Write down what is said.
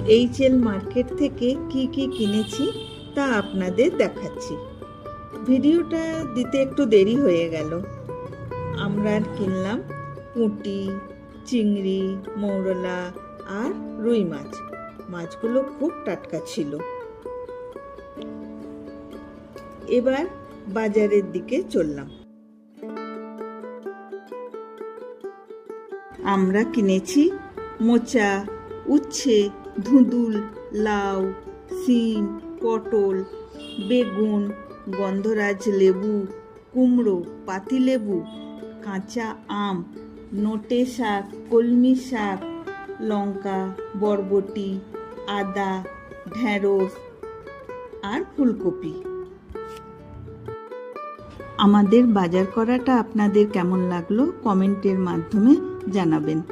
HL market থেকে কি কি কিনেছি তা আপনাদের দেখাচ্ছি। ভিডিওটা দিতে একটু দেরি হয়ে গেল। আমরা কিনলাম পুঁটি, চিংড়ি, মৌরলা আর রুই মাছ। মাছগুলো খুব টাটকা ছিল। এবার বাজারের দিকে চললাম। আমরা কিনেছি মোচা, উচ্ছে, ধুঁদুল, লাউ, শিম, পটল, বেগুন, গন্ধরাজ লেবু, কুমড়ো, পাতিলেবু, কাঁচা আম, নোটে শাক, কলমি শাক, লঙ্কা, বরবটি, আদা, ঢেঁড়স আর ফুলকপি। আমাদের বাজার করাটা আপনাদের কেমন লাগলো কমেন্টের মাধ্যমে জানাবেন।